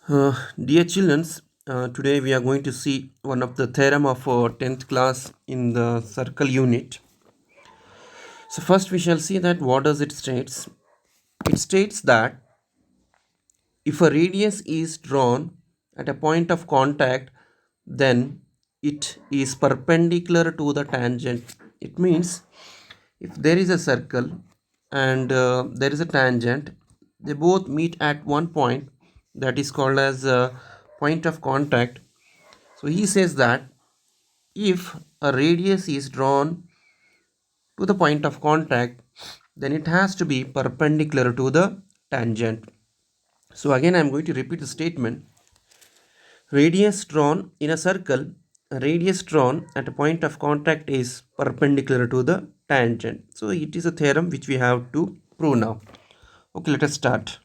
Dear children, today we are going to see one of the theorem of 10th class in the circle unit. So first we shall see that what does it states. It states that if a radius is drawn at a point of contact, then it is perpendicular to the tangent. It means if there is a circle and there is a tangent, they both meet at one point, that is called as a point of contact. So he says that if a radius is drawn to the point of contact, then it has to be perpendicular to the tangent. So again I am going to repeat the statement. Radius drawn in a circle, a radius drawn at a point of contact is perpendicular to the tangent. So it is a theorem which we have to prove now. Okay, let us start.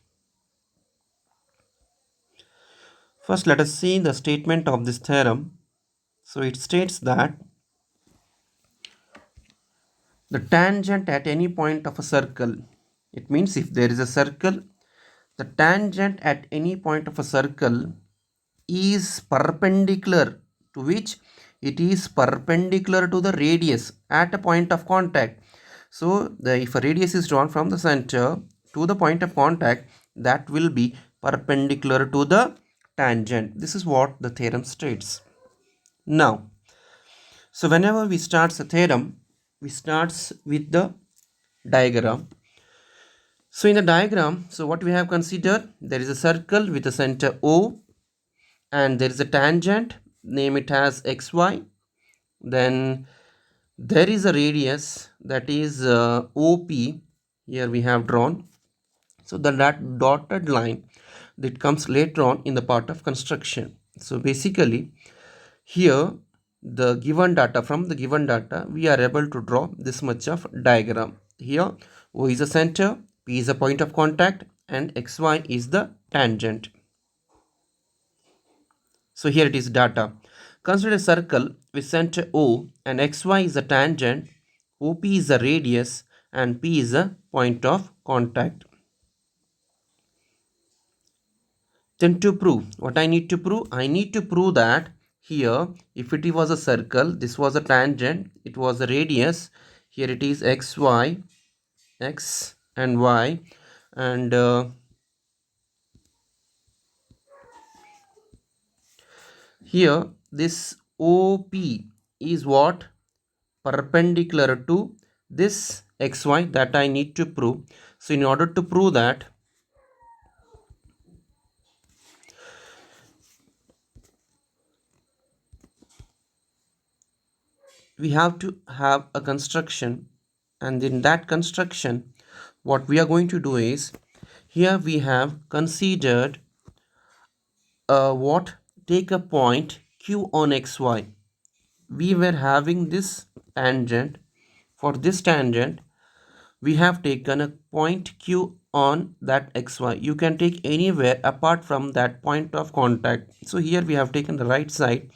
First let us see the statement of this theorem. So it states that the tangent at any point of a circle, it means if there is a circle, the tangent at any point of a circle is perpendicular to which? It is perpendicular to the radius at a point of contact. So if a radius is drawn from the center to the point of contact, that will be perpendicular to the tangent. This is what the theorem states. Now, so whenever we start a theorem, we starts with the diagram. So in the diagram, so what we have considered, there is a circle with a center O and there is a tangent, name it as xy. Then there is a radius, that is OP, here we have drawn. So that dotted line that comes later on in the part of construction. So basically here the given data, from the given data we are able to draw this much of diagram. Here O is a center, P is a point of contact and xy is the tangent. So here it is data. Consider a circle with center O and xy is a tangent, OP is a radius and P is a point of contact. Then to prove, what I need to prove? I need to prove that here, if it was a circle, this was a tangent, it was a radius, here it is xy, x and y, and here this OP is what? Perpendicular to this xy, that I need to prove. So in order to prove that, we have to have a construction, and in that construction what we are going to do is, here we have considered what, take a point q on xy. We were having this tangent. For this tangent we have taken a point q on that xy. You can take anywhere apart from that point of contact. So here we have taken the right side.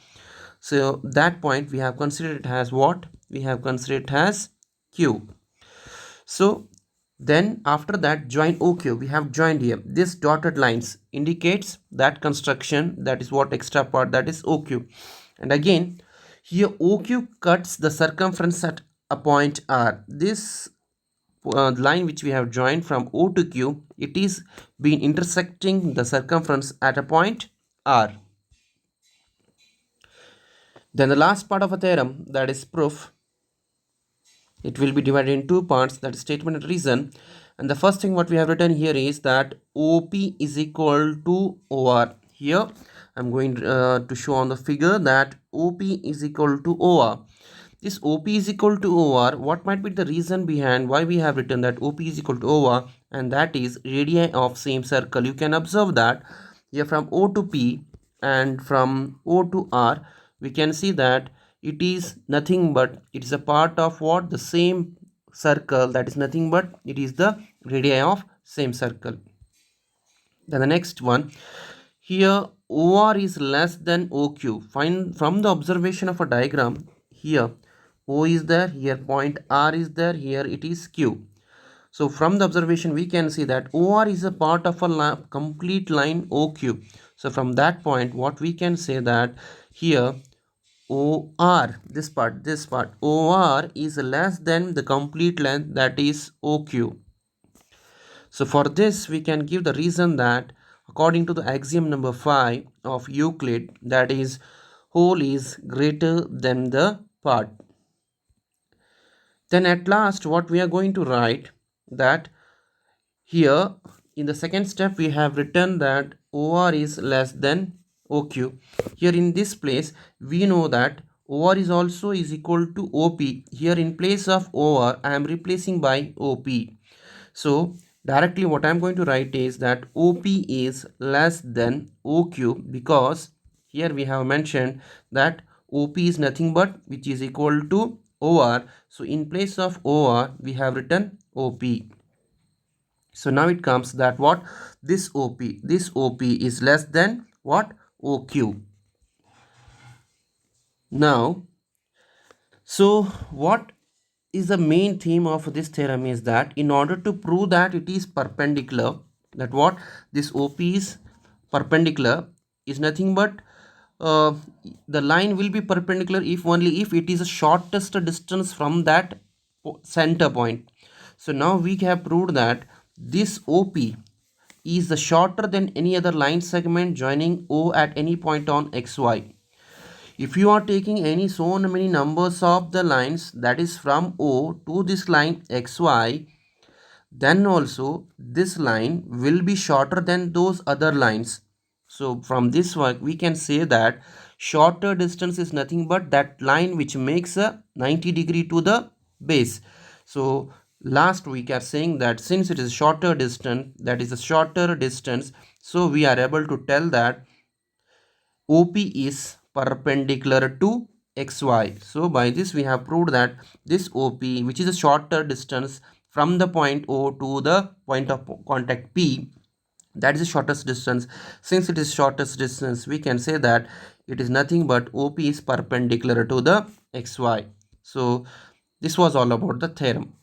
So that point we have considered it as what? We have considered it as q. So then after that join OQ. We have joined here. This dotted lines indicates that construction, that is what extra part, that is OQ. And again here OQ cuts the circumference at a point R. This line which we have joined from O to Q, it is been intersecting the circumference at a point R. Then the last part of a theorem, that is proof. It will be divided in two parts, that is statement and reason. And the first thing what we have written here is that OP is equal to OR. Here I'm going to show on the figure that OP is equal to OR. This OP is equal to OR, what might be the reason behind why we have written that OP is equal to OR, and that is radii of same circle. You can observe that here from O to P and from O to R, we can see that it is nothing but, it is a part of what? The same circle, that is nothing but it is the radii of same circle. Then the next one, here OR is less than OQ. Find from the observation of a diagram, here O is there, here point R is there, here it is Q. So from the observation we can see that OR is a part of a complete line OQ. So from that point what we can say that here OR, this part OR is less than the complete length, that is OQ. So for this we can give the reason that according to the axiom number 5 of Euclid, that is whole is greater than the part. Then at last what we are going to write that here in the second step we have written that OR is less than OQ. Here in this place we know that OR is also is equal to OP. Here in place of OR I am replacing by OP. So directly what I am going to write is that OP is less than OQ, because here we have mentioned that OP is nothing but which is equal to OR. So in place of OR we have written OP. So now it comes that what this OP is less than what OQ. Now, so what is the main theme of this theorem is that in order to prove that it is perpendicular, that what this OP is perpendicular is nothing but uh, the line will be perpendicular if only if it is the shortest distance from that center point. So now we have proved that this OP is the shorter than any other line segment joining O at any point on XY. If you are taking any so many numbers of the lines, that is from O to this line XY, then also this line will be shorter than those other lines. So from this work we can say that shorter distance is nothing but that line which makes a 90-degree to the base. So last week are saying that since it is shorter distance, that is a shorter distance, so we are able to tell that OP is perpendicular to XY. So by this we have proved that this OP, which is a shorter distance from the point O to the point of contact P, that is the shortest distance. Since it is shortest distance, we can say that it is nothing but OP is perpendicular to the XY. So this was all about the theorem.